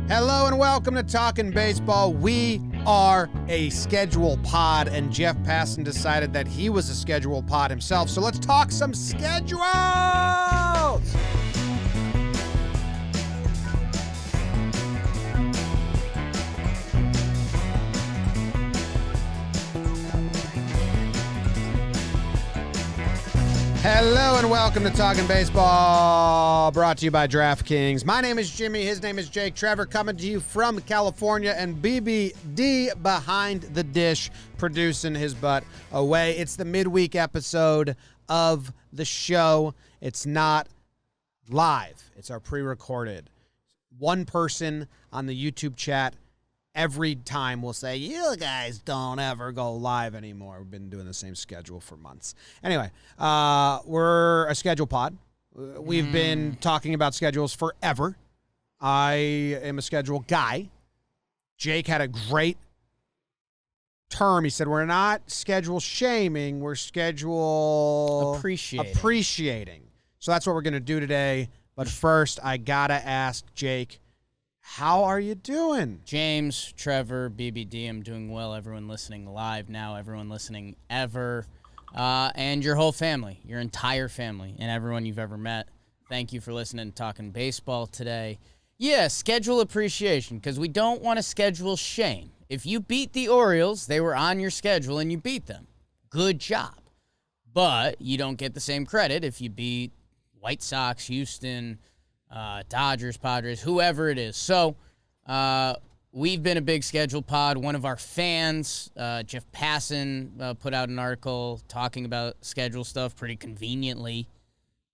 Hello and welcome to Talkin' Baseball. We are a schedule pod, and Jeff Passan decided that he was a schedule pod himself. So let's talk some schedules! Hello and welcome to Talkin' Baseball, brought to you by DraftKings. My name is Jimmy, his name is Jake. Trevor coming to you from California, and BBD behind the dish, producing his butt away. It's the midweek episode of the show. It's not live. It's our pre-recorded. One person on the YouTube chat every time will say, you guys don't ever go live anymore. We've been doing the same schedule for months. Anyway, we're a schedule pod. We've been talking about schedules forever. I am a schedule guy. Jake had a great term. He said, we're not schedule shaming, we're schedule appreciating. So that's what we're going to do today. But first, I got to ask Jake, how are you doing? James, Trevor, BBD, I'm doing well. Everyone listening live now, everyone listening ever, and your whole family, your entire family, and everyone you've ever met. Thank you for listening and talking baseball today. Yeah, schedule appreciation, because we don't want to schedule shame. If you beat the Orioles, they were on your schedule and you beat them. Good job. But you don't get the same credit if you beat White Sox, Houston, Dodgers, Padres, whoever it is. So we've been a big schedule pod. One of our fans, Jeff Passan, put out an article talking about schedule stuff pretty conveniently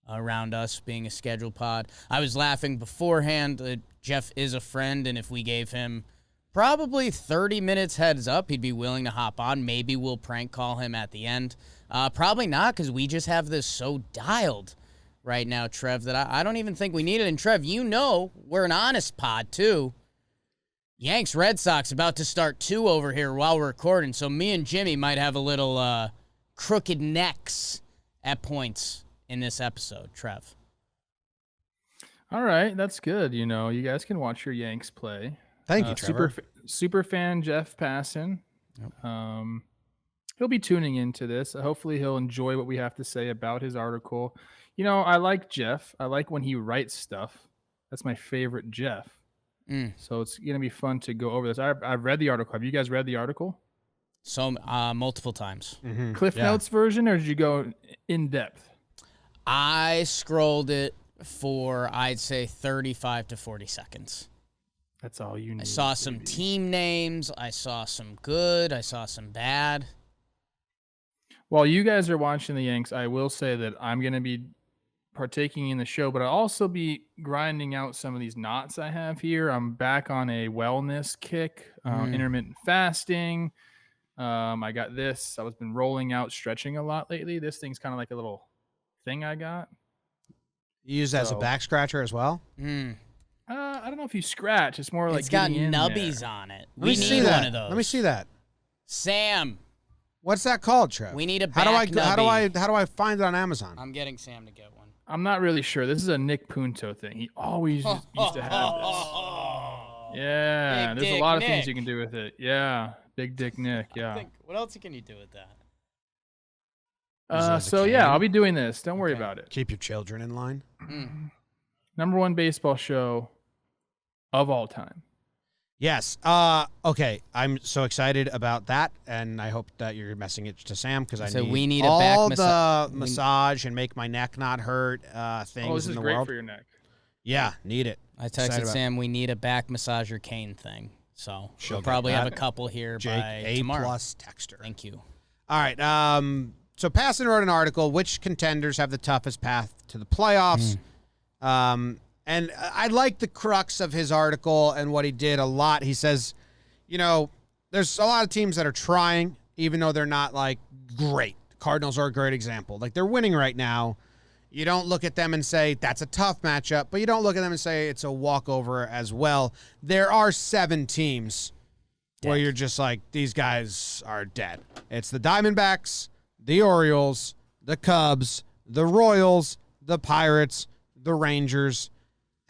around us being a schedule pod. I was laughing beforehand. Jeff is a friend, and if we gave him probably 30 minutes heads up, he'd be willing to hop on. Maybe we'll prank call him at the end. Probably not, because we just have this so dialed right now, Trev, that I don't even think we need it. And Trev, you know we're an honest pod, too. Yanks Red Sox about to start 2 over here while we're recording, so me and Jimmy might have a little crooked necks at points in this episode, Trev. All right, that's good. You know, you guys can watch your Yanks play. Thank you, Trevor. Super fan Jeff Passan. Yep. He'll be tuning into this. Hopefully he'll enjoy what we have to say about his article. You know, I like Jeff. I like when he writes stuff. That's my favorite Jeff. So it's going to be fun to go over this. I've read the article. Have you guys read the article? So multiple times. Mm-hmm. Cliff Notes version, or did you go in depth? I scrolled it for, I'd say, 35 to 40 seconds. That's all you need. I saw some team names. I saw some good. I saw some bad. While you guys are watching the Yanks, I will say that I'm going to be partaking in the show, but I'll also be grinding out some of these knots I have here. I'm back on a wellness kick, intermittent fasting. I got this. I've been rolling out, stretching a lot lately. This thing's kind of like a little thing I got. You use that as a back scratcher as well? I don't know if you scratch. It's more like it's got nubbies on it. We need one of those. Let me see that. Sam. What's that called, Trev? We need a back how do I find it on Amazon? I'm getting Sam to get one. I'm not really sure. This is a Nick Punto thing. He always used to have this. Yeah, there's a lot of things you can do with it. Yeah, Big Dick Nick. Yeah. What else can you do with that? So yeah, I'll be doing this. Don't worry about it. Keep your children in line. Number 1 baseball show of all time. Yes. Okay. I'm so excited about that, and I hope that you're messing it to Sam because we need all a back the massage and make my neck not hurt things in the world. This is great for your neck. Yeah, need it. I texted Sam we need a back massager cane thing, so we'll probably have a couple here Jake, by tomorrow. A+ texter. Thank you. All right. So Passan wrote an article, which contenders have the toughest path to the playoffs. And I like the crux of his article and what he did a lot. He says, you know, there's a lot of teams that are trying, even though they're not, like, great. Cardinals are a great example. Like, they're winning right now. You don't look at them and say, that's a tough matchup, but you don't look at them and say it's a walkover as well. There are 7 teams where you're just like, these guys are dead. It's the Diamondbacks, the Orioles, the Cubs, the Royals, the Pirates, the Rangers,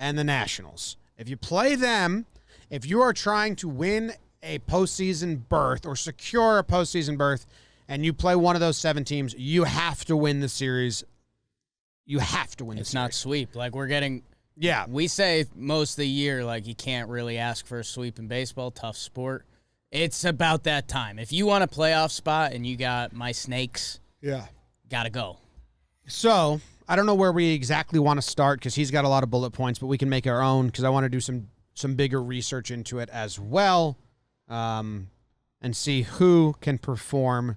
and the Nationals. If you play them, If you are trying to win a postseason berth or secure a postseason berth and you play one of those 7 teams, you have to win the series. You have to win the series. It's not sweep. Like, we're getting... Yeah. We say most of the year, like, you can't really ask for a sweep in baseball. Tough sport. It's about that time. If you want a playoff spot and you got my Snakes, got to go. So, I don't know where we exactly want to start because he's got a lot of bullet points, but we can make our own because I want to do some bigger research into it as well, and see who can perform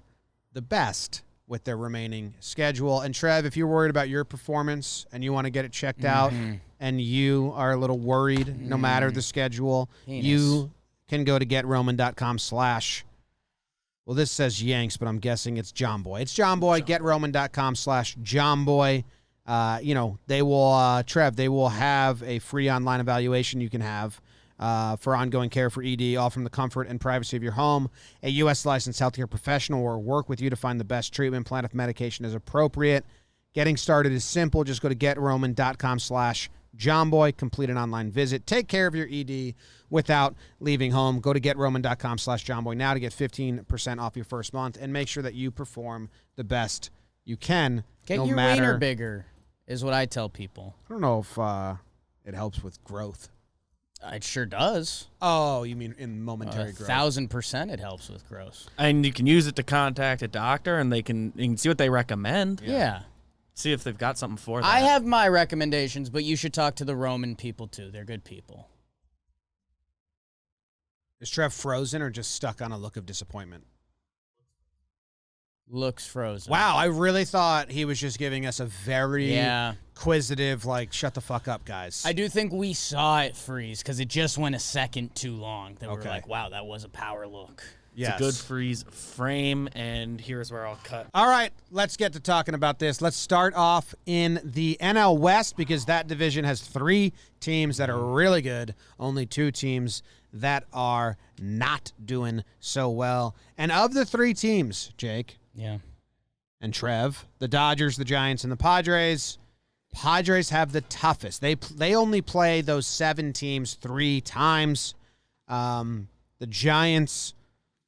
the best with their remaining schedule. And Trev, if you're worried about your performance and you want to get it checked out and you are a little worried no matter the schedule, you can go to GetRoman.com/ well, this says Yanks, but I'm guessing it's JOMBOY. It's JOMBOY. GetRoman.com/ JOMBOY. They will, Trev, they will have a free online evaluation you can have for ongoing care for ED, all from the comfort and privacy of your home. A U.S. licensed healthcare professional will work with you to find the best treatment plan if medication is appropriate. Getting started is simple. Just go to GetRoman.com/ JOMBOY. Complete an online visit. Take care of your ED without leaving home. Go to GetRoman.com/ JOMBOY now to get 15% off your first month and make sure that you perform the best you can. Get your wiener bigger is what I tell people. I don't know if it helps with growth. It sure does. Oh, you mean in momentary growth? 1,000% it helps with growth. And you can use it to contact a doctor, and you can see what they recommend. Yeah. See if they've got something for that. I have my recommendations, but you should talk to the Roman people, too. They're good people. Is Trev frozen or just stuck on a look of disappointment? Looks frozen. Wow, I really thought he was just giving us a very inquisitive, like, shut the fuck up, guys. I do think we saw it freeze because it just went a second too long. That we're like, wow, that was a power look. Yes. It's a good freeze frame, and here's where I'll cut. All right, let's get to talking about this. Let's start off in the NL West because that division has 3 teams that are really good, only 2 teams that are not doing so well. And of the 3 teams, Jake, and Trev, the Dodgers, the Giants, and the Padres have the toughest. They only play those 7 teams 3 times. The Giants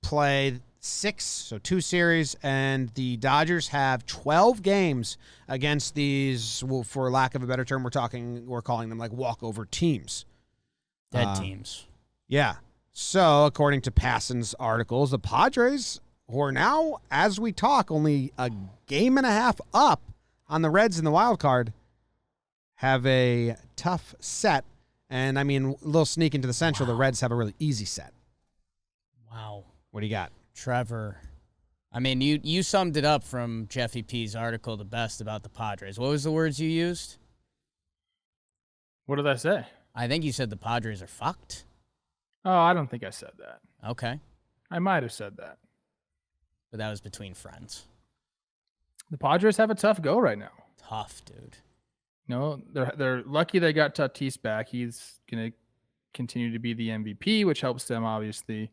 play 6, so 2 series, and the Dodgers have 12 games against these, well, for lack of a better term, we're calling them like walkover teams. Dead teams. Yeah. So, according to Passan's articles, the Padres, who are now, as we talk, only a game and a half up on the Reds in the wild card, have a tough set. And, I mean, a little sneak into the Central, the Reds have a really easy set. Wow. What do you got? Trevor. I mean, you summed it up from Jeffy P's article the best about the Padres. What was the words you used? What did I say? I think you said the Padres are fucked. Oh, I don't think I said that. Okay. I might have said that. But that was between friends. The Padres have a tough go right now. Tough, dude. No, they're lucky they got Tatis back. He's going to continue to be the MVP, which helps them, obviously.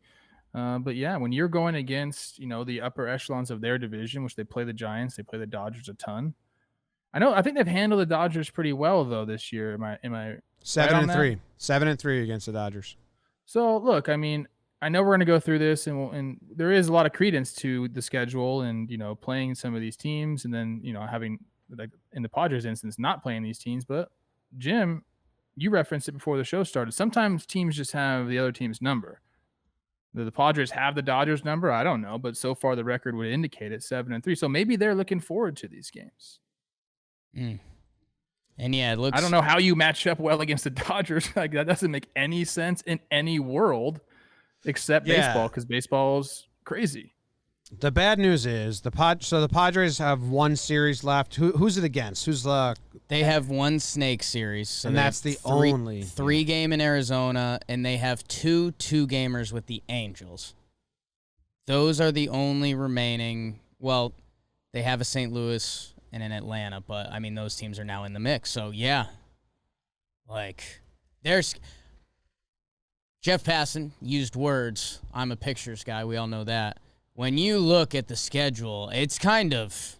But yeah, when you're going against, the upper echelons of their division, which they play the Giants, they play the Dodgers a ton. I think they've handled the Dodgers pretty well though this year. Am I 7-3. 7-3 against the Dodgers. So look, I mean, I know we're going to go through this, and there is a lot of credence to the schedule, and playing some of these teams, and then having, like in the Padres instance, not playing these teams. But Jim, you referenced it before the show started. Sometimes teams just have the other team's number. The Padres have the Dodgers number. I don't know, but so far the record would indicate it 7-3. So maybe they're looking forward to these games. And yeah, it looks. I don't know how you match up well against the Dodgers. Like, that doesn't make any sense in any world except baseball, because baseball's crazy. The bad news is the Padres have 1 series left. Who's it against? They have 1 Snake series, so and that's the only 3 game in Arizona, and they have 2 2-gamers with the Angels. Those are the only remaining. Well, they have a St. Louis and an Atlanta, but I mean those teams are now in the mix. So yeah, like there's Jeff Passan used words. I'm a pictures guy. We all know that. When you look at the schedule, it's kind of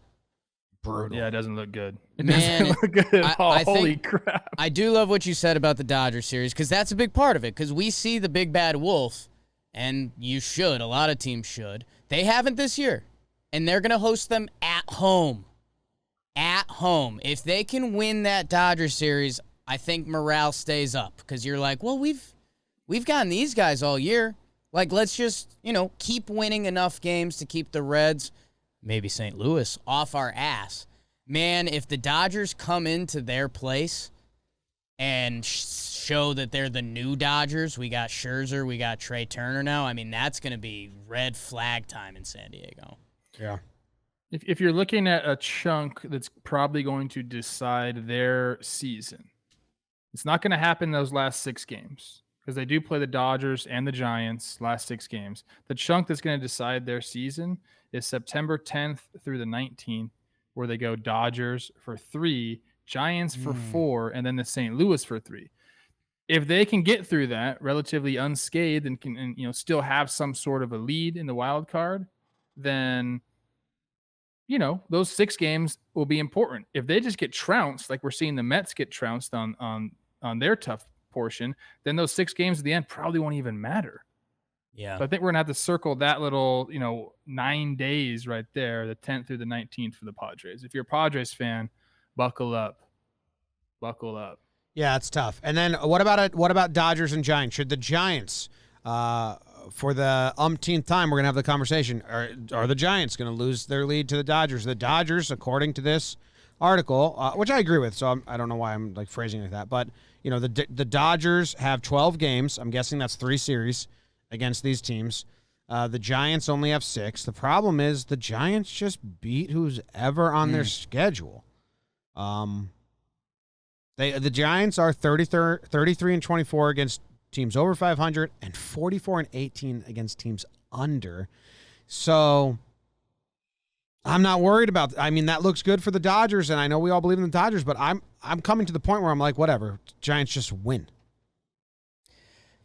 Brutal. Yeah, it doesn't look good. It Man, doesn't look good at all. Holy crap. I do love what you said about the Dodgers series because that's a big part of it because we see the big bad wolf, and you should. A lot of teams should. They haven't this year, and they're going to host them at home. At home. If they can win that Dodgers series, I think morale stays up because you're like, well, we've gotten these guys all year. Like, let's just, keep winning enough games to keep the Reds, maybe St. Louis, off our ass. Man, if the Dodgers come into their place and show that they're the new Dodgers, we got Scherzer, we got Trey Turner now, I mean, that's going to be red flag time in San Diego. Yeah. If you're looking at a chunk that's probably going to decide their season, it's not going to happen those last 6 games. Because they do play the Dodgers and the Giants last 6 games. The chunk that's going to decide their season is September 10th through the 19th, where they go Dodgers for 3, Giants for 4, and then the St. Louis for 3. If they can get through that relatively unscathed and can still have some sort of a lead in the wild card, then those 6 games will be important. If they just get trounced, like we're seeing the Mets get trounced on their tough portion, then those 6 games at the end probably won't even matter. Yeah. So I think we're gonna have to circle that little 9 days right there, the 10th through the 19th for the Padres. If you're a Padres fan, buckle up. Yeah, it's tough. And then what about Dodgers and Giants? Should the Giants, for the umpteenth time, we're gonna have the conversation, are the Giants gonna lose their lead to the Dodgers? The Dodgers, according to this article, which I agree with, so I don't know why I'm like phrasing it like that, but the Dodgers have 12 games. I'm guessing that's 3 series against these teams. The Giants only have 6. The problem is the Giants just beat who's ever on their schedule. The Giants are 33 and 24 against teams over 500 and 44 and 18 against teams under. So I'm not worried about. I mean, that looks good for the Dodgers, and I know we all believe in the Dodgers, but I'm coming to the point where I'm like, whatever, Giants just win.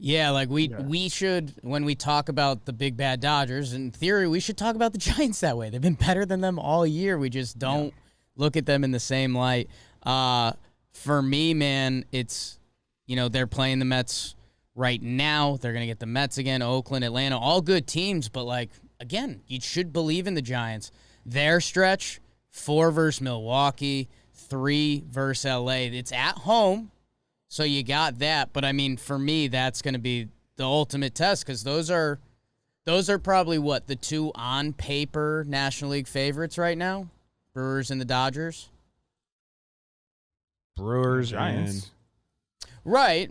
Yeah, like we should, when we talk about the big bad Dodgers, in theory, we should talk about the Giants that way. They've been better than them all year. We just don't look at them in the same light. For me, man, it's, they're playing the Mets right now. They're going to get the Mets again, Oakland, Atlanta, all good teams, but like, again, you should believe in the Giants. Their stretch, 4 versus Milwaukee, 3 versus LA. It's at home, so you got that. But, I mean, for me, that's going to be the ultimate test because those are probably, the 2 on-paper National League favorites right now? Brewers and the Dodgers? Brewers Giants. and... Right.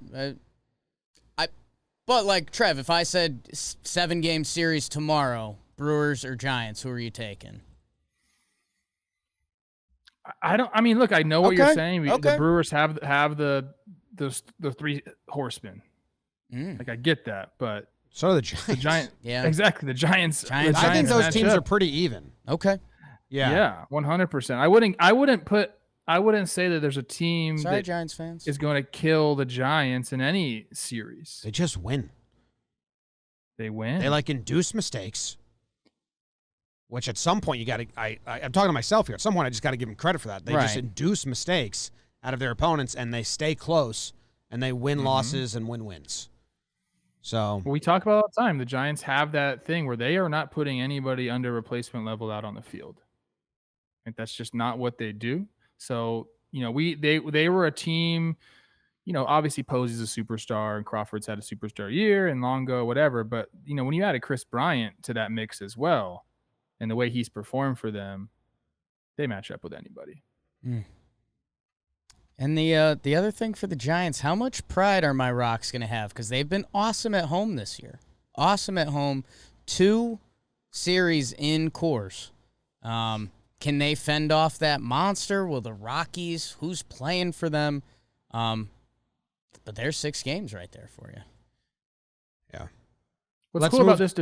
But, like, Trev, if I said 7-game series tomorrow, Brewers or Giants, who are you taking? Look, I know what you're saying. Okay. The Brewers have the 3 horsemen. Like, I get that, but so do the Giants. the Giant, Yeah. Exactly. The Giants. I I think those teams are pretty even. Okay. Yeah. 100%. I wouldn't say that there's a team Sorry, that Giants fans. is going to kill the Giants in any series. They just win. They win. They induce mistakes, which at some point you got to. I'm talking to myself here. At some point, I just got to give them credit for that. They just induce mistakes out of their opponents, and they stay close, and they win losses and win wins. So we talk about it all the time. The Giants have that thing where they are not putting anybody under replacement level out on the field. Like, that's just not what they do. So they were a team. Obviously Posey's a superstar and Crawford's had a superstar year and Longo, whatever. But, when you added Chris Bryant to that mix as well and the way he's performed for them, they match up with anybody. And the other thing for the Giants, how much pride are my Rocks going to have? Because they've been awesome at home this year. Awesome at home. 2 series in Coors. Can they fend off that monster? Will the Rockies? Who's playing for them? But there's 6 games right there for you. Yeah. What's cool about this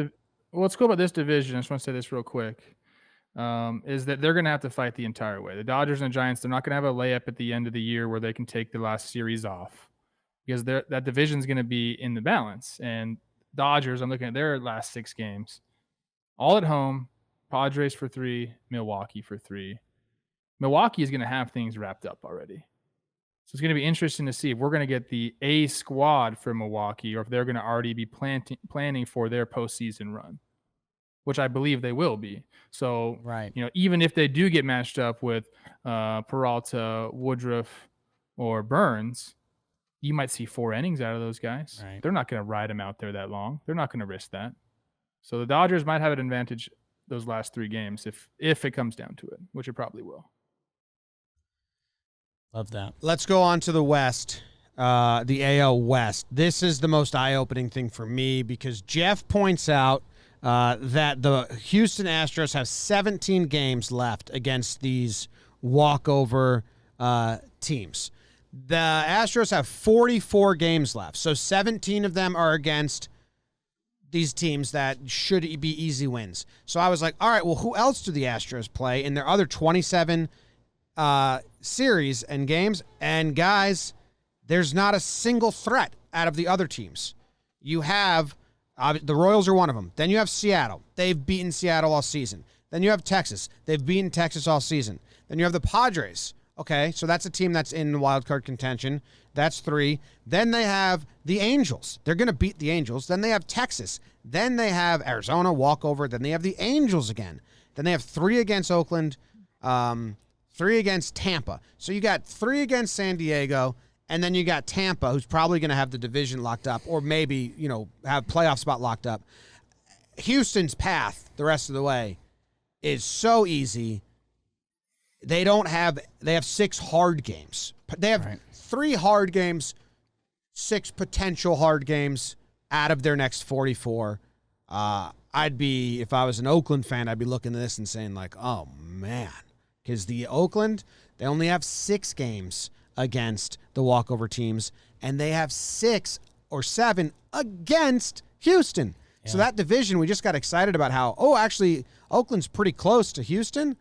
division, I just want to say this real quick, is that they're going to have to fight the entire way. The Dodgers and the Giants, they're not going to have a layup at the end of the year where they can take the last series off because that division is going to be in the balance. And Dodgers, I'm looking at their last 6 games, all at home, Padres for 3, Milwaukee for 3. Milwaukee is going to have things wrapped up already. So it's going to be interesting to see if we're going to get the A squad for Milwaukee or if they're going to already be planning for their postseason run, which I believe they will be. So, Right. Even if they do get matched up with Peralta, Woodruff, or Burns, you might see 4 innings out of those guys. Right. They're not going to ride them out there that long. They're not going to risk that. So the Dodgers might have an advantage those last 3 games if it comes down to it, which it probably will. Love that. Let's go on to the West, the AL West. This is the most eye-opening thing for me because Jeff points out that the Houston Astros have 17 games left against these walkover teams. The Astros have 44 games left, so 17 of them are against these teams that should be easy wins. So I was like, all right, well, who else do the Astros play in their other 27 series and games? And guys, there's not a single threat out of the other teams. You have the Royals are one of them. Then you have Seattle. They've beaten Seattle all season. Then you have Texas. They've beaten Texas all season. Then you have the Padres. Okay, so that's a team that's in wild card contention. That's 3. Then they have the Angels. They're going to beat the Angels. Then they have Texas. Then they have Arizona, walkover. Then they have the Angels again. Then they have 3 against Oakland, 3 against Tampa. So you got 3 against San Diego, and then you got Tampa, who's probably going to have the division locked up or maybe, have playoff spot locked up. Houston's path the rest of the way is so easy. They have 6 hard games. They have 3 hard games, 6 potential hard games out of their next 44. If I was an Oakland fan, I'd be looking at this and saying like, oh man, because the Oakland, they only have 6 games against the walkover teams, and they have 6 or 7 against Houston. Yeah. So that division, we just got excited about how, actually, Oakland's pretty close to Houston.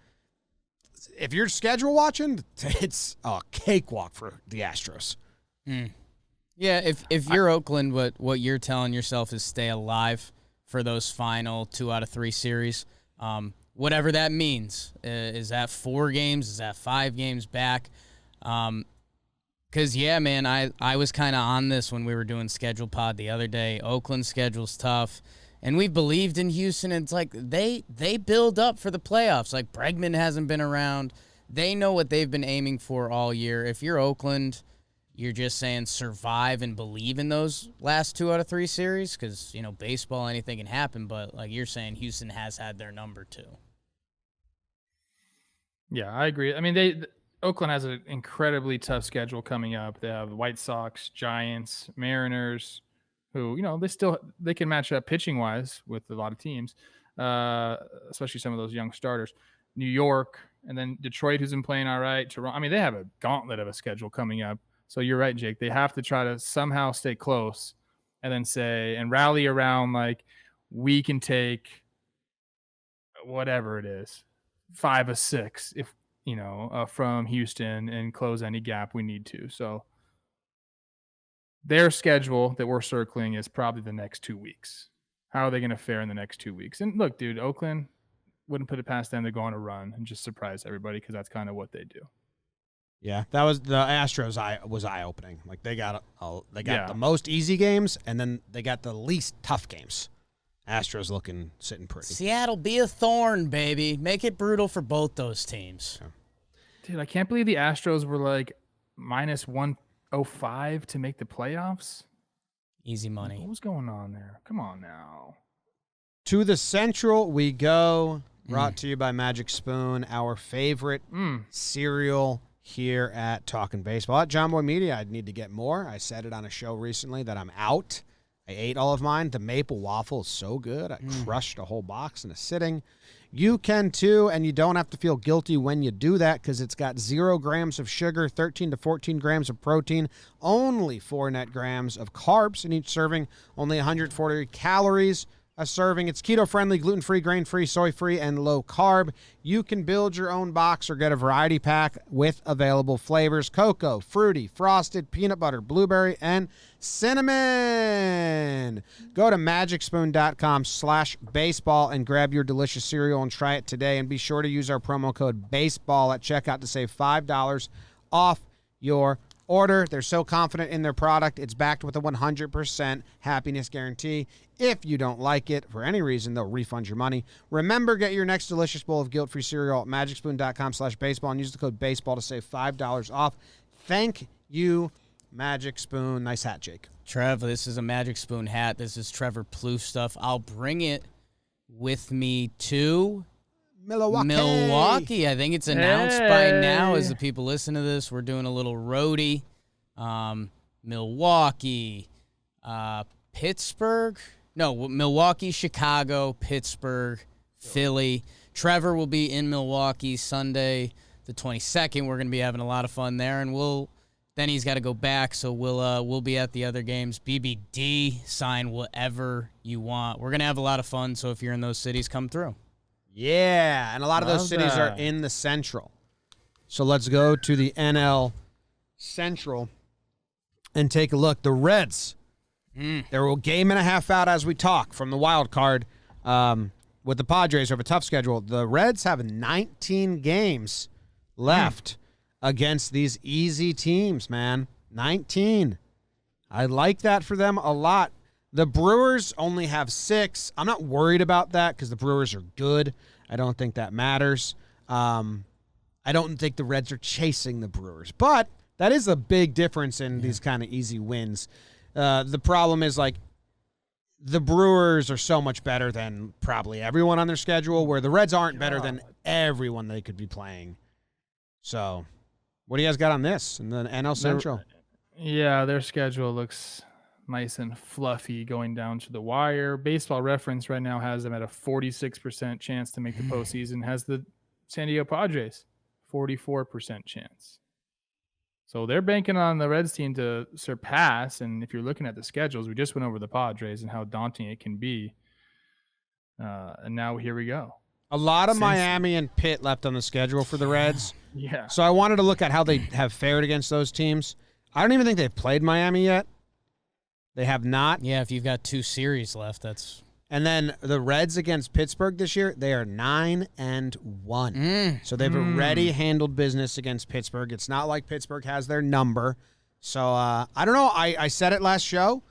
If you're schedule watching, it's a cakewalk for the Astros. Yeah, if you're Oakland, what you're telling yourself is stay alive for those final 2 out of 3 series. Whatever that means. Is that 4 games? Is that 5 games back? Because, yeah, man, I was kind of on this when we were doing Schedule Pod the other day. Oakland's schedule's tough. And we believed in Houston. And it's like they build up for the playoffs. Like Bregman hasn't been around. They know what they've been aiming for all year. If you're Oakland, you're just saying survive and believe in those last 2 out of 3 series because, baseball, anything can happen. But like you're saying, Houston has had their number too. Yeah, I agree. I mean, Oakland has an incredibly tough schedule coming up. They have the White Sox, Giants, Mariners, who, they can match up pitching wise with a lot of teams, especially some of those young starters. New York, and then Detroit, who's been playing all right. Toronto. I mean, they have a gauntlet of a schedule coming up. So you're right, Jake. They have to try to somehow stay close and then and rally around like we can take whatever it is, 5 or 6 if from Houston and close any gap we need to. So their schedule that we're circling is probably the next 2 weeks. How are they going to fare in the next 2 weeks? And look, dude, Oakland wouldn't put it past them to go on a run and just surprise everybody because that's kind of what they do. Yeah, that was the Astros. Was eye opening. Like they got the most easy games, and then they got the least tough games. Astros sitting pretty. Seattle, be a thorn, baby. Make it brutal for both those teams. Yeah. Dude, I can't believe the Astros were like minus 105 to make the playoffs. Easy money. What was going on there? Come on now. To the Central we go. Brought to you by Magic Spoon, our favorite cereal here at Talkin Baseball. At JOMBOY Media, I'd need to get more. I said it on a show recently that I'm out. I ate all of mine. The maple waffle is so good. I crushed a whole box in a sitting. You can too, and you don't have to feel guilty when you do that because it's got 0 grams of sugar, 13 to 14 grams of protein, only 4 net grams of carbs in each serving, only 140 calories. a serving. It's keto-friendly, gluten-free, grain-free, soy-free, and low-carb. You can build your own box or get a variety pack with available flavors: cocoa, fruity, frosted, peanut butter, blueberry, and cinnamon. Go to magicspoon.com/baseball and grab your delicious cereal and try it today. And be sure to use our promo code BASEBALL at checkout to save $5 off your order. They're so confident in their product, it's backed with a 100% happiness guarantee. If you don't like it for any reason, they'll refund your money. Remember, get your next delicious bowl of guilt-free cereal at magicspoon.com/baseball and use the code BASEBALL to save $5 off. Thank you, Magic Spoon. Nice hat, Jake. Trev, this is a Magic Spoon hat. This is Trevor Plouffe stuff. I'll bring it with me to Milwaukee. I think it's announced by now as the people listen to this. We're doing a little roadie. Milwaukee, Pittsburgh. No, Milwaukee, Chicago, Pittsburgh, Philly. Trevor will be in Milwaukee Sunday, the 22nd. We're going to be having a lot of fun there, and then he's got to go back, so we'll be at the other games. BBD, sign whatever you want. We're going to have a lot of fun, so if you're in those cities, come through. Yeah, and a lot of those cities are in the Central. So let's go to the NL Central and take a look. The Reds, they're a game and a half out as we talk from the wild card with the Padres who have a tough schedule. The Reds have 19 games left against these easy teams, man. 19. I like that for them a lot. The Brewers only have 6. I'm not worried about that because the Brewers are good. I don't think that matters. I don't think the Reds are chasing the Brewers. But that is a big difference in these kind of easy wins. The problem is, like, the Brewers are so much better than probably everyone on their schedule, where the Reds aren't better than everyone they could be playing. So, what do you guys got on this in the NL Central? Yeah, their schedule looks nice and fluffy going down to the wire. Baseball Reference right now has them at a 46% chance to make the postseason, has the San Diego Padres 44% chance. So they're banking on the Reds team to surpass. And if you're looking at the schedules, we just went over the Padres and how daunting it can be. And now here we go. A lot of Miami and Pitt left on the schedule for the Reds. Yeah. So I wanted to look at how they have fared against those teams. I don't even think they've played Miami yet. They have not. Yeah, if you've got 2 series left, that's... And then the Reds against Pittsburgh this year, they are 9-1. So they've already handled business against Pittsburgh. It's not like Pittsburgh has their number. So I don't know. I said it last show.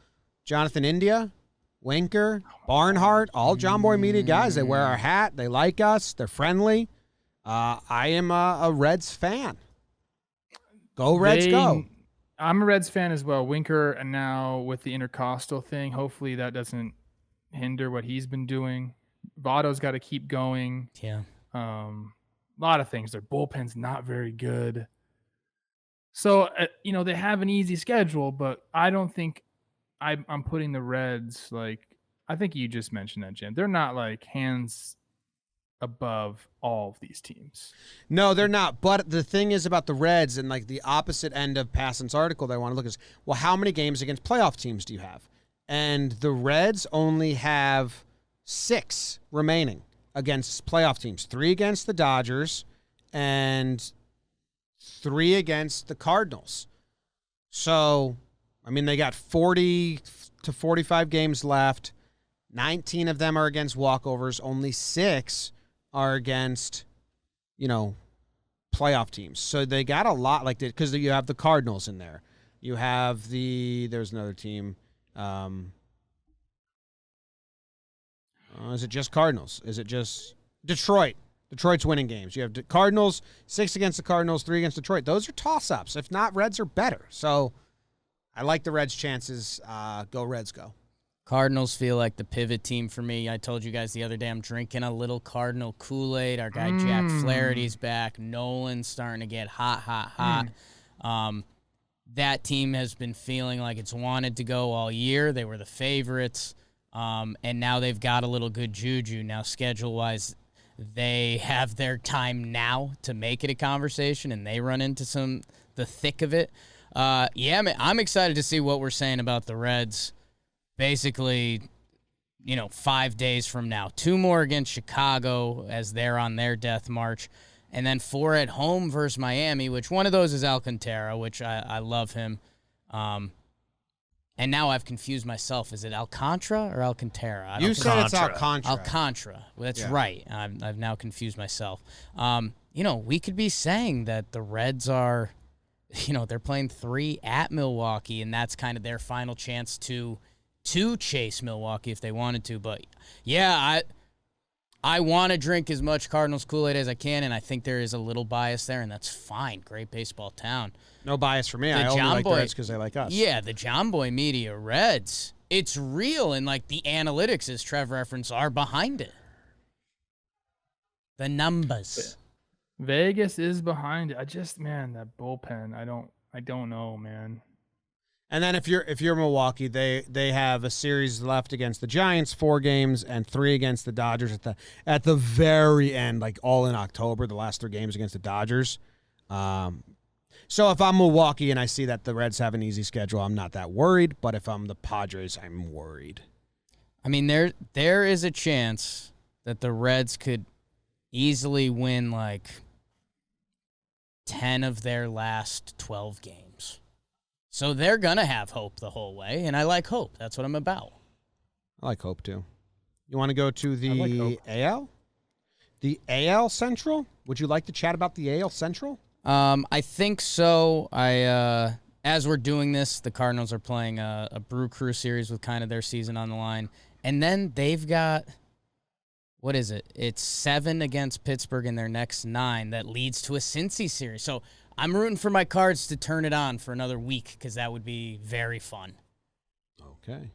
Jonathan India, Winker, Barnhart, all JOMBOY Media guys. They wear our hat. They like us. They're friendly. I am a Reds fan. Go Reds, go. I'm a Reds fan as well. Winker, and now with the intercostal thing, hopefully that doesn't hinder what he's been doing. Votto's got to keep going. Yeah. A lot of things. Their bullpen's not very good. So, they have an easy schedule, but I don't think I'm putting the Reds, like, I think you just mentioned that, Jim. They're not, like, hands above all of these teams. No, they're not. But the thing is about the Reds, and like the opposite end of Passan's article that I want to look at is, well, how many games against playoff teams do you have? And the Reds only have 6 remaining against playoff teams. 3 against the Dodgers and 3 against the Cardinals. So, I mean, they got 40 to 45 games left. 19 of them are against walkovers. Only 6 are against, playoff teams. So they got a lot like that because you have the Cardinals in there. You have there's another team. Is it just Cardinals? Is it just Detroit? Detroit's winning games. You have the Cardinals, 6 against the Cardinals, 3 against Detroit. Those are toss-ups. If not, Reds are better. So I like the Reds' chances. Go Reds, go. Cardinals feel like the pivot team for me. I told you guys the other day I'm drinking a little Cardinal Kool-Aid. Our guy Jack Flaherty's back. Nolan's starting to get hot. That team has been feeling like it's wanted to go all year. They were the favorites, and now they've got a little good juju. Now, schedule-wise, they have their time now to make it a conversation, and they run into the thick of it. Man, I'm excited to see what we're saying about the Reds. Basically, 5 days from now. 2 more against Chicago as they're on their death march. And then 4 at home versus Miami, which one of those is Alcantara, which I love him. And now I've confused myself. Is it Alcantara or Alcantara? You said it's Alcantara. Alcantara. Well, that's right. I've now confused myself. We could be saying that the Reds are, they're playing 3 at Milwaukee, and that's kind of their final chance to chase Milwaukee if they wanted to. But, yeah, I want to drink as much Cardinals Kool-Aid as I can, and I think there is a little bias there, and that's fine. Great baseball town. No bias for me. I only like the Reds because they like us. Yeah, the JOMBOY media, Reds. It's real, and the analytics, as Trev referenced, are behind it. The numbers. Vegas is behind it. That bullpen. I don't know, man. And then if you're Milwaukee, they have a series left against the Giants, 4 games, and 3 against the Dodgers at the very end, all in October. The last 3 games against the Dodgers. So if I'm Milwaukee and I see that the Reds have an easy schedule, I'm not that worried. But if I'm the Padres, I'm worried. I mean, there is a chance that the Reds could easily win 10 of their last 12 games. So they're going to have hope the whole way, and I like hope. That's what I'm about. I like hope, too. You want to go to the AL? The AL Central? Would you like to chat about the AL Central? I think so. As we're doing this, the Cardinals are playing a Brew Crew series with kind of their season on the line. And then they've got, what is it? It's 7 against Pittsburgh in their next 9 that leads to a Cincy series. So I'm rooting for my Cards to turn it on for another week because that would be very fun. Okay.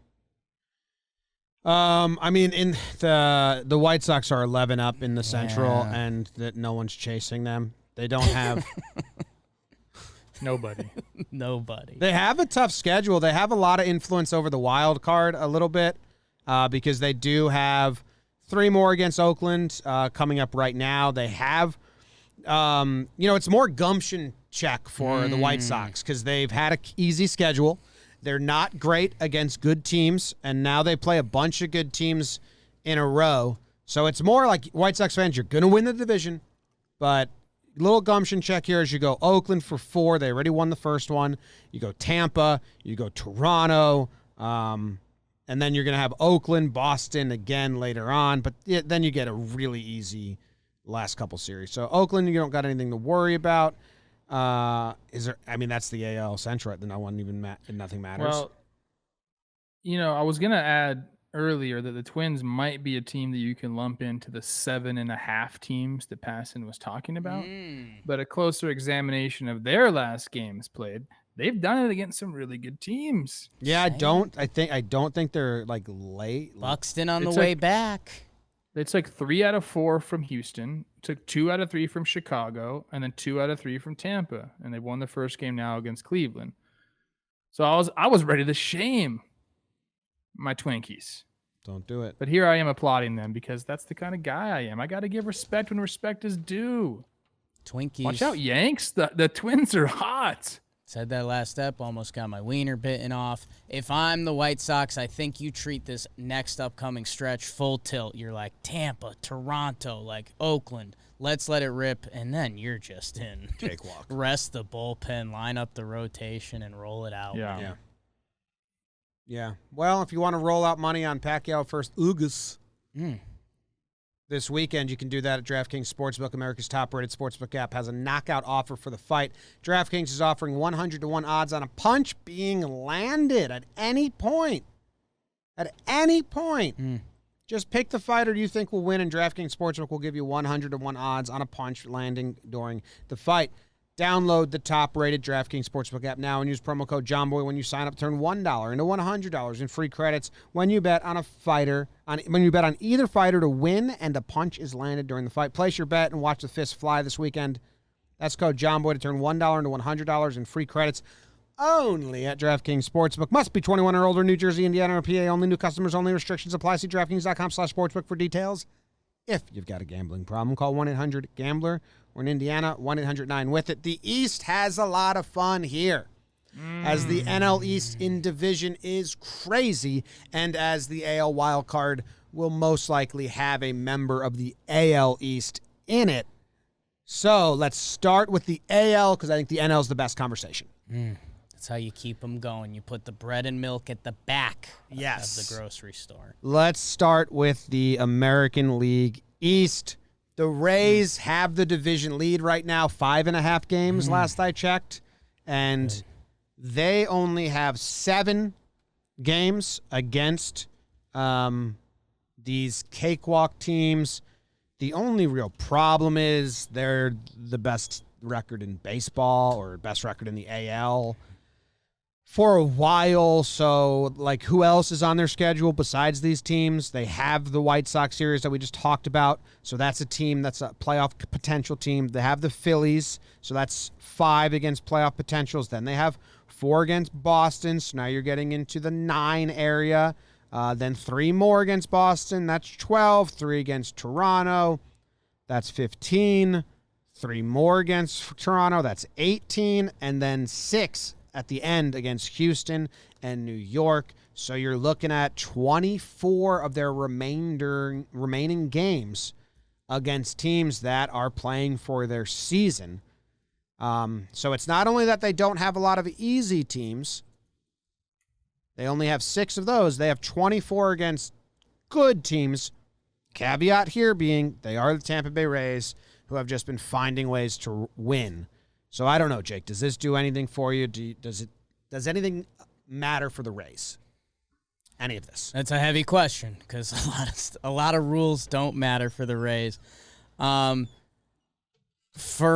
In the White Sox are 11 up in the Central, and that no one's chasing them. They don't have nobody. They have a tough schedule. They have a lot of influence over the wild card a little bit because they do have 3 more against Oakland coming up right now. They have, it's more gumption check for the White Sox because they've had an easy schedule. They're not great against good teams, and now they play a bunch of good teams in a row. So it's more like White Sox fans, you're going to win the division, but little gumption check here as you go Oakland for 4. They already won the first one. You go Tampa. You go Toronto. And then you're going to have Oakland, Boston again later on. But then you get a really easy last couple series. So Oakland, you don't got anything to worry about. That's the AL Central. Nothing matters. Well, I was going to add earlier that the Twins might be a team that you can lump into the 7.5 teams that Passon was talking about. But a closer examination of their last games played, they've done it against some really good teams. Yeah, I don't think they're late. Buxton on the way back. They took 3 out of 4 from Houston, took 2 out of 3 from Chicago, and then 2 out of 3 from Tampa, and they won the first game now against Cleveland. So I was ready to shame my Twinkies. Don't do it. But here I am applauding them because that's the kind of guy I am. I got to give respect when respect is due. Twinkies. Watch out, Yanks. The Twins are hot. Said that last step, almost got my wiener bitten off. If I'm the White Sox, I think you treat this next upcoming stretch full tilt. You're like Tampa, Toronto, Oakland. Let's let it rip, and then you're just in. Cakewalk. Rest the bullpen, line up the rotation, and roll it out. Yeah. Well, if you want to roll out money on Pacquiao first Ugas this weekend, you can do that at DraftKings Sportsbook. America's top-rated sportsbook app has a knockout offer for the fight. DraftKings is offering 100-1 odds on a punch being landed at any point. At any point. Just pick the fighter you think will win, and DraftKings Sportsbook will give you 100-1 odds on a punch landing during the fight. Download the top-rated DraftKings Sportsbook app now and use promo code JOMBOY when you sign up. Turn $1 into $100 in free credits when you bet on either fighter to win and a punch is landed during the fight. Place your bet and watch the fist fly this weekend. That's code JOMBOY to turn $1 into $100 in free credits only at DraftKings Sportsbook. Must be 21 or older. New Jersey, Indiana, or PA only. New customers only. Restrictions apply. See DraftKings.com/sportsbook for details. If you've got a gambling problem, call 1-800-GAMBLER. Or in Indiana, 1-800-9-WITH-IT. The East has a lot of fun here. as the NL East in division is crazy, and as the AL wild card will most likely have a member of the AL East in it. So let's start with the AL because I think the NL is the best conversation. That's how you keep them going. You put the bread and milk at the back of the grocery store. Let's start with the American League East. The Rays have the division lead right now, 5.5 games last I checked, and they only have 7 games against these cakewalk teams. The only real problem is they're the best record in baseball or best record in the AL for a while. So, like, who else is on their schedule besides these teams? They have the White Sox series that we just talked about. So that's a team that's a playoff potential team. They have the Phillies. So that's 5 against playoff potentials. Then they have 4 against Boston. So now you're getting into the 9 area. Then 3 more against Boston. That's 12. 3 against Toronto. That's 15. 3 more against Toronto. That's 18. And then 6 at the end against Houston and New York. So you're looking at 24 of their remaining games against teams that are playing for their season. So it's not only that they don't have a lot of easy teams. They only have 6 of those. They have 24 against good teams. Caveat here being they are the Tampa Bay Rays, who have just been finding ways to win. So I don't know, Jake. Does this do anything for you? Does anything matter for the Rays? Any of this? That's a heavy question because a lot of rules don't matter for the Rays. For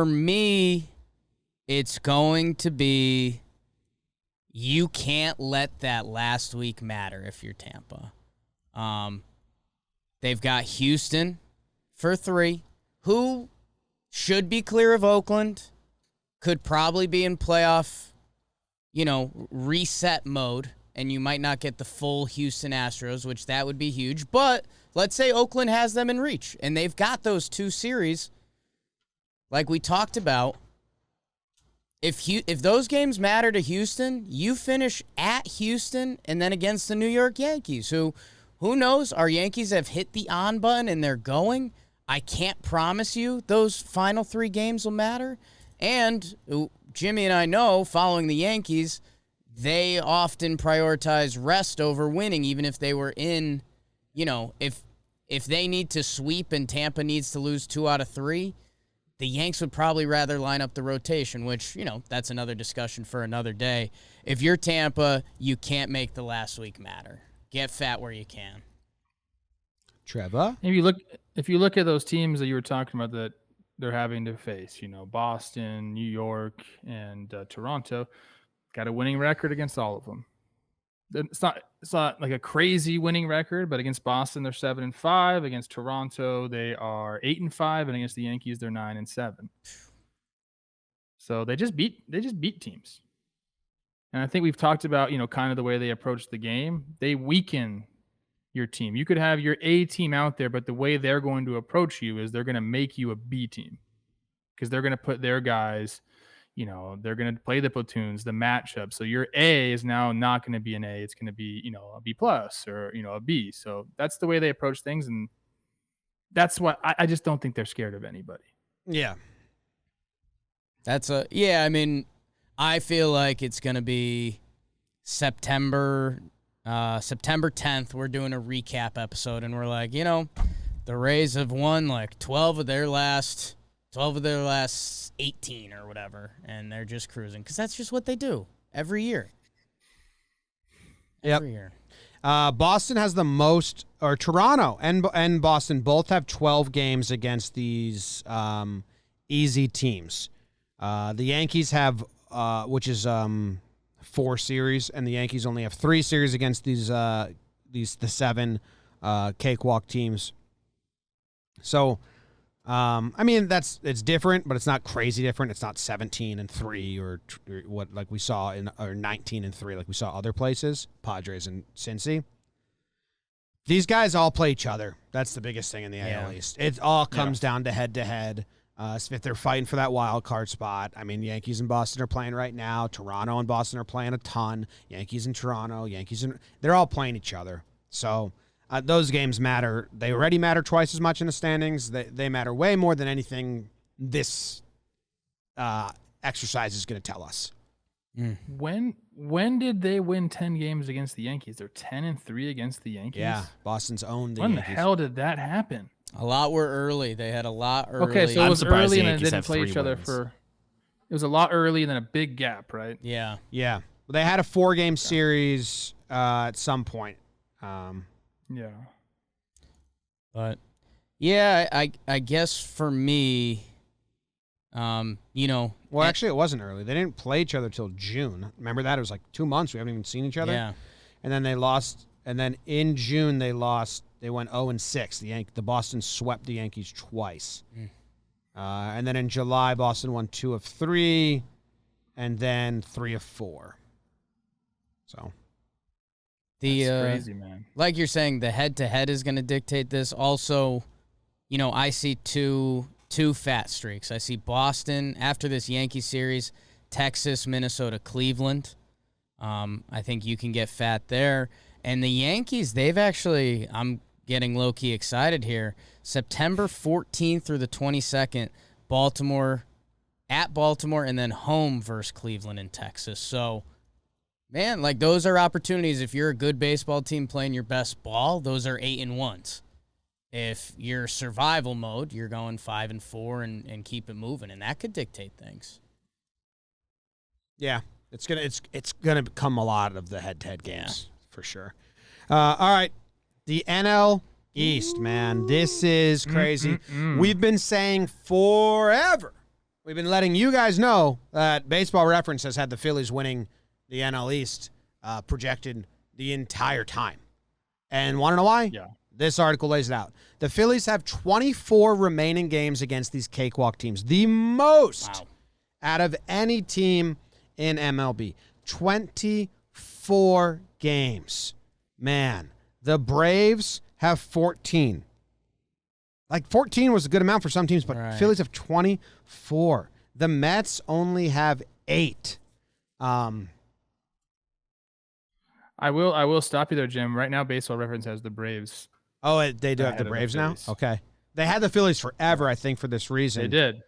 me, it's going to be you can't let that last week matter if you're Tampa. They've got Houston for 3, who should be clear of Oakland, could probably be in playoff, reset mode, and you might not get the full Houston Astros, which that would be huge. But let's say Oakland has them in reach, and they've got those 2 series, like we talked about. If those games matter to Houston, you finish at Houston and then against the New York Yankees, who knows? Our Yankees have hit the on button and they're going. I can't promise you those final 3 games will matter. And Jimmy and I know, following the Yankees, they often prioritize rest over winning, even if they were in, if they need to sweep and Tampa needs to lose 2 out of 3, the Yanks would probably rather line up the rotation, which, that's another discussion for another day. If you're Tampa, you can't make the last week matter. Get fat where you can. Trevor? If you look at those teams that you were talking about that they're having to face, Boston, New York, and Toronto, got a winning record against all of them. It's not like a crazy winning record, but against Boston they're 7-5. Against Toronto they are 8-5, and against the Yankees they're 9-7. So they just beat teams. And I think we've talked about kind of the way they approach the game. They weaken your team. You could have your A team out there, but the way they're going to approach you is they're going to make you a B team because they're going to put their guys. They're going to play the platoons, the matchup. So your A is now not going to be an A. It's going to be, a B plus or, a B. So that's the way they approach things. And that's what I just don't think they're scared of anybody. Yeah. I feel like it's going to be September 10th. We're doing a recap episode and we're like, the Rays have won like 12 of their last 18 or whatever, and they're just cruising because that's just what they do every year. Every year. Boston has the most, or Toronto and Boston both have 12 games against these easy teams. The Yankees have, which is 4 series, and the Yankees only have 3 series against the 7 cakewalk teams. So. It's different, but it's not crazy different. It's not 17-3 or what like we saw or 19-3 like we saw other places, Padres and Cincy. These guys all play each other. That's the biggest thing in the AL East. It all comes down to head-to-head. If they're fighting for that wild card spot. I mean, Yankees and Boston are playing right now. Toronto and Boston are playing a ton. Yankees and Toronto, they're all playing each other. So those games matter. They already matter twice as much in the standings. They matter way more than anything this exercise is going to tell us. When did they win 10 games against the Yankees? They're 10-3 against the Yankees. Yeah, Boston's owned the When Yankees. the hell did that happen? A lot were early. They had a lot early. Okay, so it I'm was surprised early the and they Yankees didn't have play 3 each other wins. for. It was a lot early and then a big gap, right? Yeah. Yeah. Well, they had a 4-game series at some point. Yeah. But yeah, I guess for me, Well, actually, it wasn't early. They didn't play each other till June. Remember that? It was like 2 months. We haven't even seen each other. Yeah. And then they lost. And then in June, they lost. They went 0-6. The Boston swept the Yankees twice. And then in July, Boston won 2 of 3, and then 3 of 4. So The That's crazy, man. like you're saying, the head-to-head is going to dictate this. Also, I see two fat streaks. I see Boston after this Yankee series, Texas, Minnesota, Cleveland. I think you can get fat there. And the Yankees, they've actually, I'm getting low-key excited here. September 14th through the 22nd, at Baltimore, and then home versus Cleveland in Texas. So, man, like those are opportunities. If you're a good baseball team playing your best ball, those are 8-1s. If you're survival mode, you're going 5-4 and keep it moving, and that could dictate things. yeah, it's gonna become a lot of the head-to-head games for sure. All right, the NL East, man, this is crazy. We've been saying forever. We've been letting you guys know that Baseball Reference has had the Phillies winning the NL East projected the entire time. And want to know why? Yeah. This article lays it out. The Phillies have 24 remaining games against these cakewalk teams, the most out of any team in MLB. 24 games. Man, the Braves have 14. Like 14 was a good amount for some teams, but Right. Phillies have 24. The Mets only have 8. I will stop you there, Jim. Right now, Baseball Reference has the Braves. Oh, they do have Ahead the of the Braves now? Phillies. Okay. They had the Phillies forever, I think, for this reason. They did.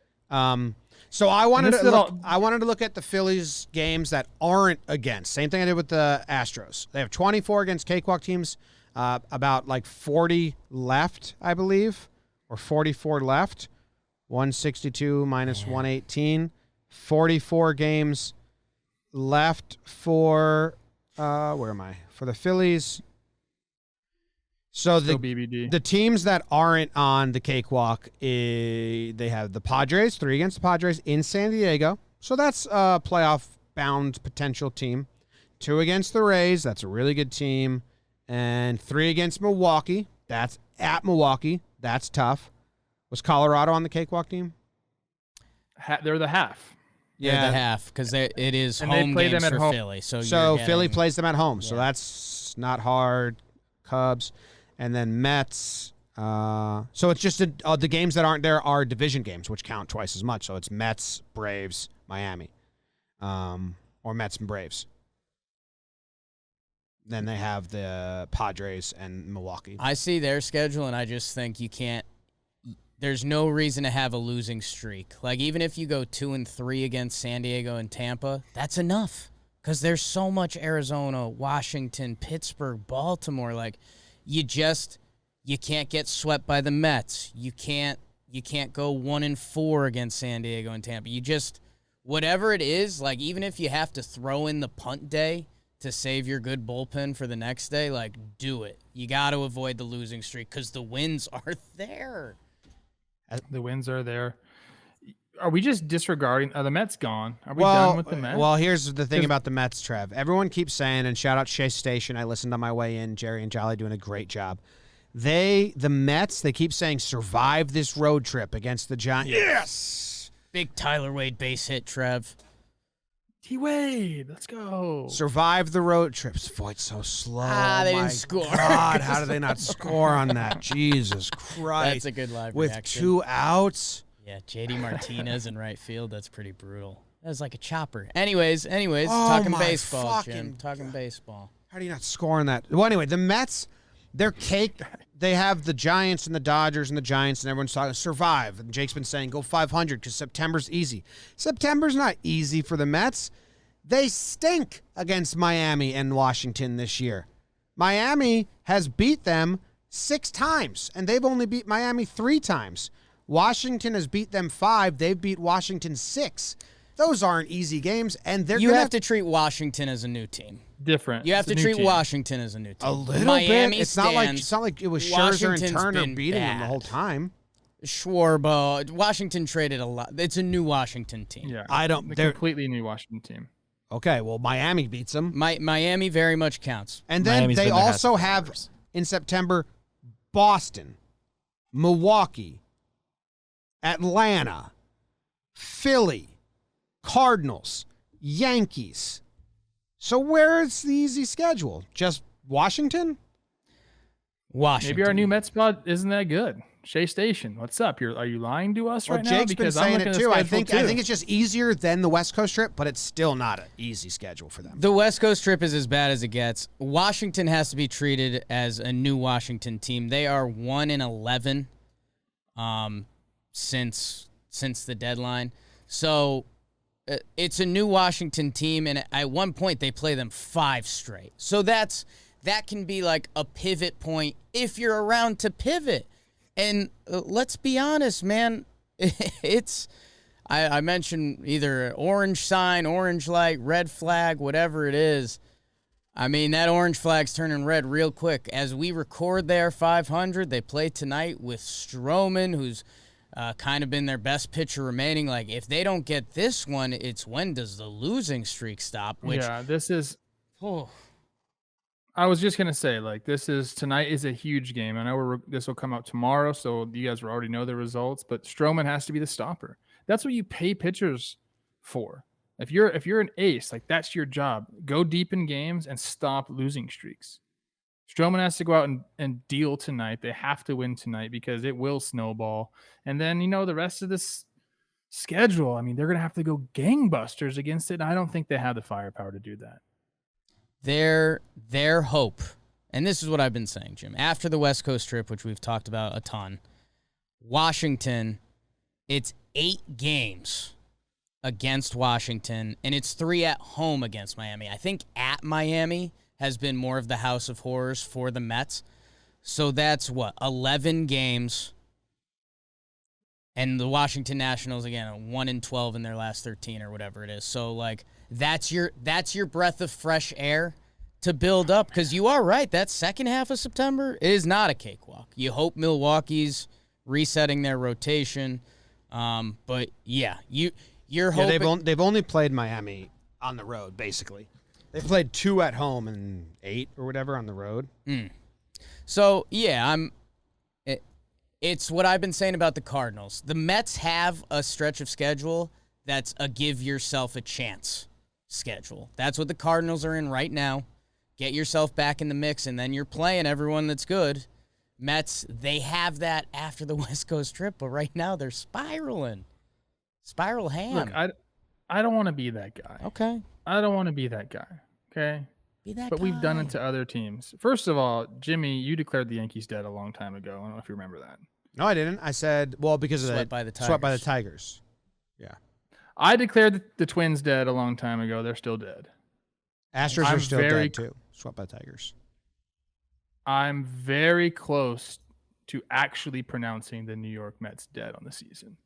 So I wanted this to is look, all- I wanted to look at the Phillies games that aren't against. Same thing I did with the Astros. They have 24 against cakewalk teams, about like 40 left, I believe, or 44 left. 162 minus 118. 44 games left for where am I? For the Phillies. So Still BBD. the teams that aren't on the cakewalk, they have the Padres, 3 against the Padres in San Diego. So that's a playoff-bound potential team. 2 against the Rays. That's a really good team. And 3 against Milwaukee. That's at Milwaukee. That's tough. Was Colorado on the cakewalk team? They're the half. Yeah, the half because it is And they home play them games at for home. Philly. So Philly getting- plays them at home. So that's not hard. Cubs. And then Mets. So it's just the games that aren't there are division games, which count twice as much. So it's Mets, Braves, Miami, or Mets and Braves. Then they have the Padres and Milwaukee. I see their schedule, and I just think you can't. There's no reason to have a losing streak. Like even if you go 2-3 against San Diego and Tampa, that's enough because there's so much Arizona, Washington, Pittsburgh, Baltimore. Like you can't get swept by the Mets. You can't go 1-4 against San Diego and Tampa. You just whatever it is. Like even if you have to throw in the punt day to save your good bullpen for the next day, like do it. You got to avoid the losing streak because the wins are there. The wins are there. Are we just disregarding? Are the Mets gone? Are we done with the Mets? Well, here's the thing about the Mets, Trev. Everyone keeps saying, and shout out Chase Station. I listened on my way in. Jerry and Jolly doing a great job. The Mets, they keep saying survive this road trip against the Giants. Yes. Big Tyler Wade base hit, Trev. T-Wade, let's go. Survive the road trips. Voight's so slow. They My didn't score. God, how did they not score on that? Jesus Christ. That's a good live With reaction. 2 outs. Yeah, JD Martinez in right field. That's pretty brutal. That was like a chopper. Anyways, Oh, talking my baseball, fucking Jim. Talking baseball. How do you not score on that? Well, anyway, the Mets, they're caked. They have the Giants and the Dodgers and the Giants, and everyone's talking survive. And Jake's been saying go 500 because September's easy. September's not easy for the Mets. They stink against Miami and Washington this year. Miami has beat them 6 times, and they've only beat Miami 3 times. Washington has beat them 5. They've beat Washington 6. Those aren't easy games, and they're You gonna have to treat Washington as a new team. Different. You have It's a to new treat team. Washington as a new team. a little Miami bit. It's not like it was Scherzer and Washington's Turner been beating them the bad. whole time. Schwarber. Washington traded a lot. It's a new Washington team. Yeah, I don't. The They're completely new Washington team. okay. Well, Miami beats them, Miami very much counts. and then Miami's they been their also house for have years. in September Boston, Milwaukee, Atlanta, Philly, Cardinals, Yankees. So where is the easy schedule? Just Washington? Washington. Maybe our new Mets spot isn't that good. Shea Station, what's up? Are you lying to us Well, right now? Jake's been Because I'm saying looking it at the too. I schedule, think it's just easier than the West Coast trip, but it's still not an easy schedule for them. The West Coast trip is as bad as it gets. Washington has to be treated as a new Washington team. They are 1-11 since the deadline. So it's a new Washington team, and at one point they play them 5 straight. So that can be like a pivot point if you're around to pivot. And let's be honest, man, I mentioned either orange sign, orange light, red flag, whatever it is. I mean, that orange flag's turning red real quick. As we record their 500, they play tonight with Stroman, who's kind of been their best pitcher remaining. Like, if they don't get this one, it's when does the losing streak stop? Which, yeah, this is. oh, I was just gonna say, like, tonight is a huge game. I know this will come out tomorrow, so you guys already know the results. But Stroman has to be the stopper. That's what you pay pitchers for. If you're an ace, like that's your job. Go deep in games and stop losing streaks. Stroman has to go out and deal tonight. They have to win tonight because it will snowball. And then the rest of this schedule. I mean, they're gonna have to go gangbusters against it. And I don't think they have the firepower to do that. Their hope, and this is what I've been saying, Jim, after the West Coast trip, which we've talked about a ton, Washington, it's 8 games against Washington, and it's 3 at home against Miami. I think at Miami has been more of the house of horrors for the Mets. So that's 11 games. And the Washington Nationals, again, 1-12 in their last 13 or whatever it is. So, like, that's your breath of fresh air to build up. Because you are right, that second half of September is not a cakewalk. You hope Milwaukee's resetting their rotation. But, yeah, you're hoping. They've only played Miami on the road, basically. They played 2 at home and 8 or whatever on the road. So, yeah, it's what I've been saying about the Cardinals. The Mets have a stretch of schedule that's a give yourself a chance schedule. That's what the Cardinals are in right now. Get yourself back in the mix, and then you're playing everyone that's good. Mets, they have that after the West Coast trip, but right now they're spiraling. Spiral ham. Look, I don't want to be that guy. Okay. I don't want to be that guy. Okay. Be that But we've done guy. it to other teams. First of all, Jimmy, you declared the Yankees dead a long time ago. I don't know if you remember that. No, I didn't. I said, well, because of Swept by the swept by the Tigers. Tigers. Yeah. I declared the Twins dead a long time ago. They're still dead. Astros I'm are still very dead, too. Swept by the Tigers. I'm very close to actually pronouncing the New York Mets dead on the season.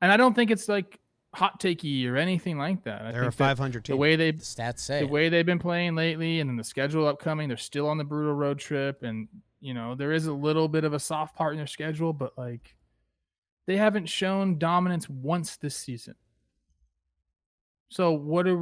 And I don't think it's like hot takey or anything like that. I They're a think that 500 team. the way The stats say the it. way they've been playing lately, and then the schedule upcoming, they're still on the brutal road trip, and there is a little bit of a soft part in their schedule, but like they haven't shown dominance once this season. So why do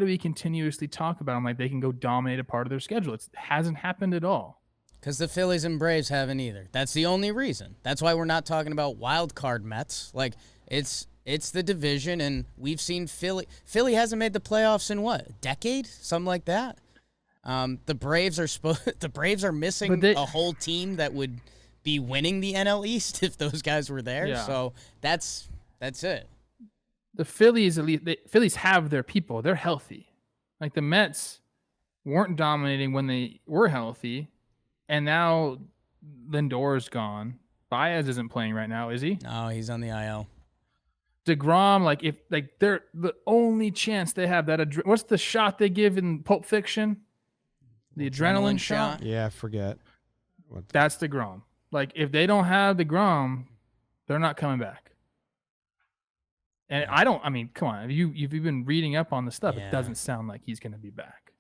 we continuously talk about them like they can go dominate a part of their schedule? It hasn't happened at all. Because the Phillies and Braves haven't either. That's the only reason. That's why we're not talking about wild card Mets. Like, it's the division, and we've seen Philly. Philly hasn't made the playoffs in a decade? Something like that. The Braves are missing a whole team that would be winning the NL East if those guys were there. Yeah. So that's it. The Phillies, Phillies have their people. They're healthy. Like the Mets weren't dominating when they were healthy, and now Lindor's gone. Baez isn't playing right now, is he? No, he's on the IL. DeGrom, if they're the only chance they have what's the shot they give in Pulp Fiction? The adrenaline shot? Yeah, I forget. That's DeGrom. Like, if they don't have DeGrom, they're not coming back. And come on. You've been reading up on the stuff. Yeah. It doesn't sound like he's going to be back.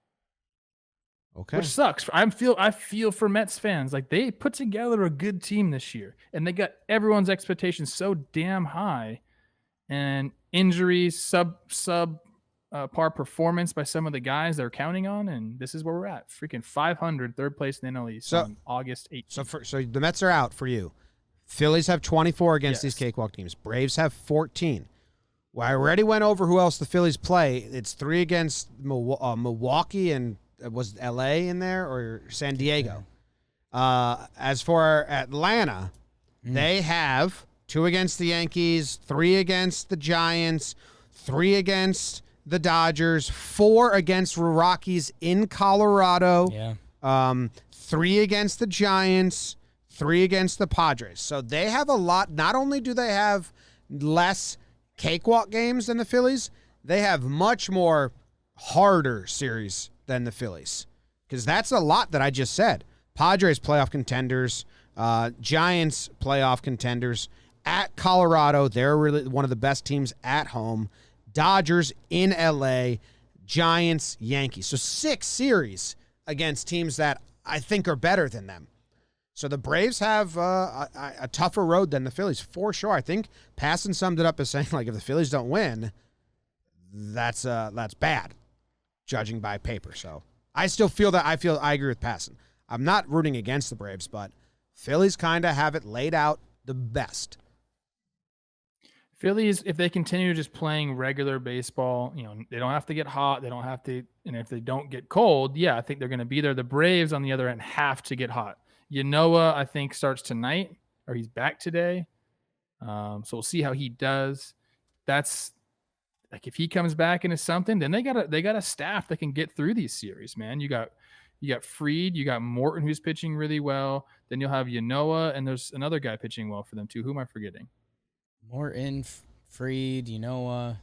Okay. Which sucks. I feel for Mets fans. Like, they put together a good team this year, and they got everyone's expectations so damn high. And injuries, par performance by some of the guys they're counting on, and this is where we're at. Freaking 500, third place in the NL East on August 18th. So the Mets are out for you. Phillies have 24 against these cakewalk teams. Braves have 14. Well, I already went over who else the Phillies play. It's 3 against Milwaukee, and was L.A. in there or San Diego? As for Atlanta, they have 2 against the Yankees, 3 against the Giants, 3 against the Dodgers, 4 against the Rockies in Colorado, 3 against the Giants, 3 against the Padres. So they have a lot. Not only do they have less cakewalk games than the Phillies, they have much more harder series than the Phillies, because that's a lot that I just said. Padres playoff contenders, Giants playoff contenders. At Colorado, they're really one of the best teams at home. Dodgers in L.A., Giants, Yankees. So 6 series against teams that I think are better than them. So the Braves have a tougher road than the Phillies, for sure. I think Passan summed it up as saying, like, if the Phillies don't win, that's bad, judging by paper. So I still feel that I agree with Passan. I'm not rooting against the Braves, but Phillies kind of have it laid out the best. Phillies, if they continue just playing regular baseball, they don't have to get hot. They don't have to, and if they don't get cold, I think they're going to be there. The Braves, on the other end, have to get hot. Yanoa, I think, starts tonight, or he's back today. So we'll see how he does. That's like, if he comes back into something, then they got a staff that can get through these series, man. You got Fried, you got Morton, who's pitching really well. Then you'll have Yanoa, and there's another guy pitching well for them too. Who am I forgetting? Morton, Fried, Yanoa.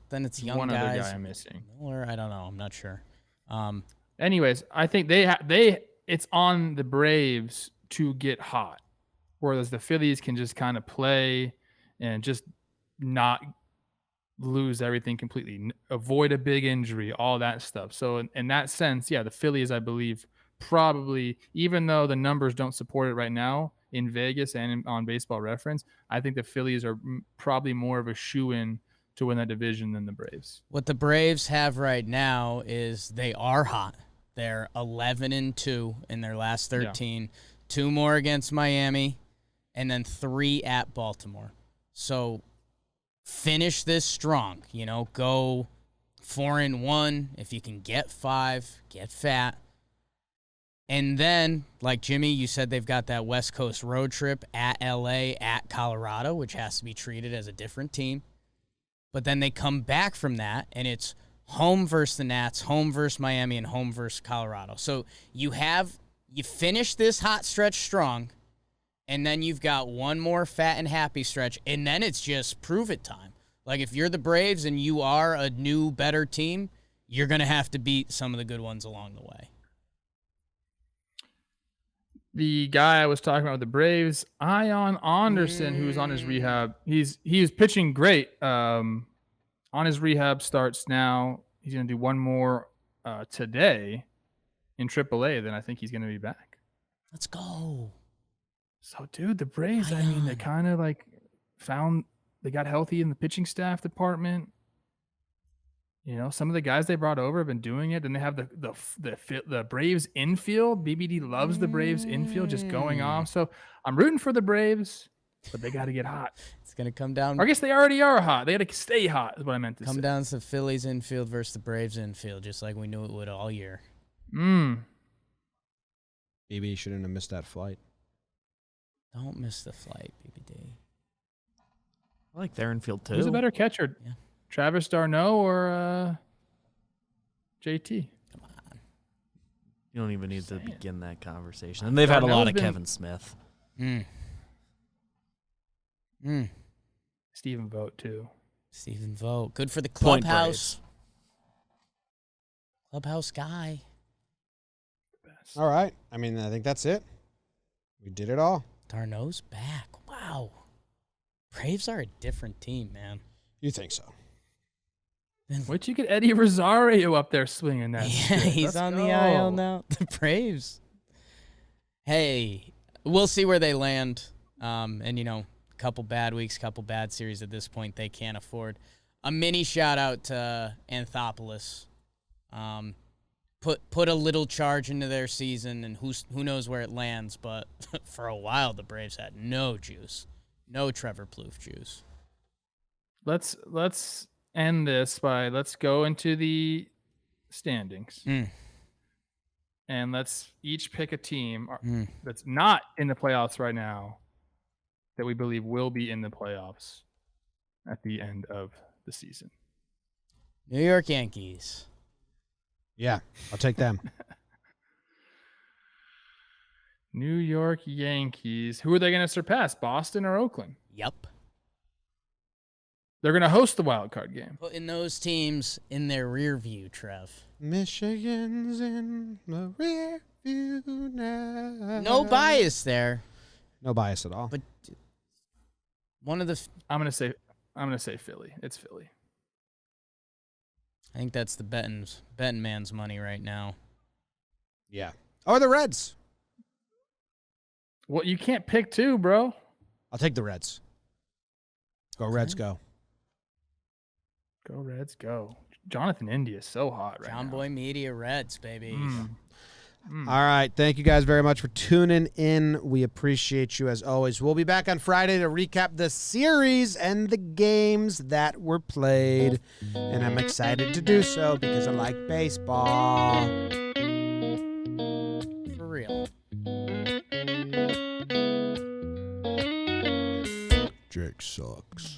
Then it's young one guys. Other guy I'm missing. Miller, I don't know. I'm not sure. Anyways, I think it's on the Braves to get hot, whereas the Phillies can just kind of play and just not lose everything completely, avoid a big injury, all that stuff. So in that sense, the Phillies, I believe, probably, even though the numbers don't support it right now in Vegas and on Baseball Reference, I think the Phillies are probably more of a shoo-in to win that division than the Braves. What the Braves have right now is they are hot. They're 11-2 in their last 13. Yeah. 2 more against Miami, and then 3 at Baltimore. So finish this strong. Go 4-1. If you can get 5, get fat. And then, like Jimmy, you said they've got that West Coast road trip at L.A., at Colorado, which has to be treated as a different team. But then they come back from that, and it's home versus the Nats, home versus Miami, and home versus Colorado. So you finish this hot stretch strong, and then you've got one more fat and happy stretch, and then it's just prove it time. Like, if you're the Braves and you are a new, better team, you're going to have to beat some of the good ones along the way. The guy I was talking about with the Braves, Ion Anderson, who's on his rehab, he was pitching great. On his rehab starts now. He's going to do one more today in AAA. Then I think he's going to be back. Let's go. So, dude, the Braves, they kind of they got healthy in the pitching staff department. Some of the guys they brought over have been doing it, and they have the Braves infield. BBD loves the Braves infield, just going off. So I'm rooting for the Braves, but they got to get hot. It's gonna come down. Or I guess they already are hot. They got to stay hot. Is what I meant to say. Come down to the Phillies infield versus the Braves infield, just like we knew it would all year. BB shouldn't have missed that flight. Don't miss the flight, BBD. I like they're in field 2. Who's a better catcher? Yeah. Travis d'Arnaud or JT? Come on. You don't even need to Saying. begin that conversation. And they've had a lot Darnell's of been- Kevin Smith. Stephen Vogt, too. Stephen Vogt. Good for the Point clubhouse. Clubhouse guy. Best. All right. I mean, I think that's it. We did it all. Darno's back. Wow. Braves are a different team, man. You think so? Wait, you get Eddie Rosario up there swinging that. Yeah, shit. he's Let's on the go. IL now. The Braves. Hey, we'll see where they land. And, you know, couple bad weeks, couple bad series at this point they can't afford. A mini shout out to Anthopoulos. Put a little charge into their season, and who knows where it lands. But for a while, the Braves had no juice, no Trevor Plouffe juice. Let's end this by let's go into the standings and let's each pick a team that's not in the playoffs right now that we believe will be in the playoffs at the end of the season. New York Yankees. Yeah, I'll take them. New York Yankees. Who are they going to surpass, Boston or Oakland? Yup. They're going to host the wild card game. Putting those teams in their rear view, Trev. Michigan's in the rear view now. No bias there, No bias at all. but one of the. I'm going to say Philly. It's Philly. I think that's the betting man's money right now. Yeah. Or the Reds. Well, you can't pick two, bro. I'll take the Reds. Go Reds, go. Go Reds, go. Jonathan India is so hot right now. JOMBOY Media Reds, baby. All right. Thank you guys very much for tuning in. We appreciate you as always. We'll be back on Friday to recap the series and the games that were played. And I'm excited to do so because I like baseball. For real. Jake sucks.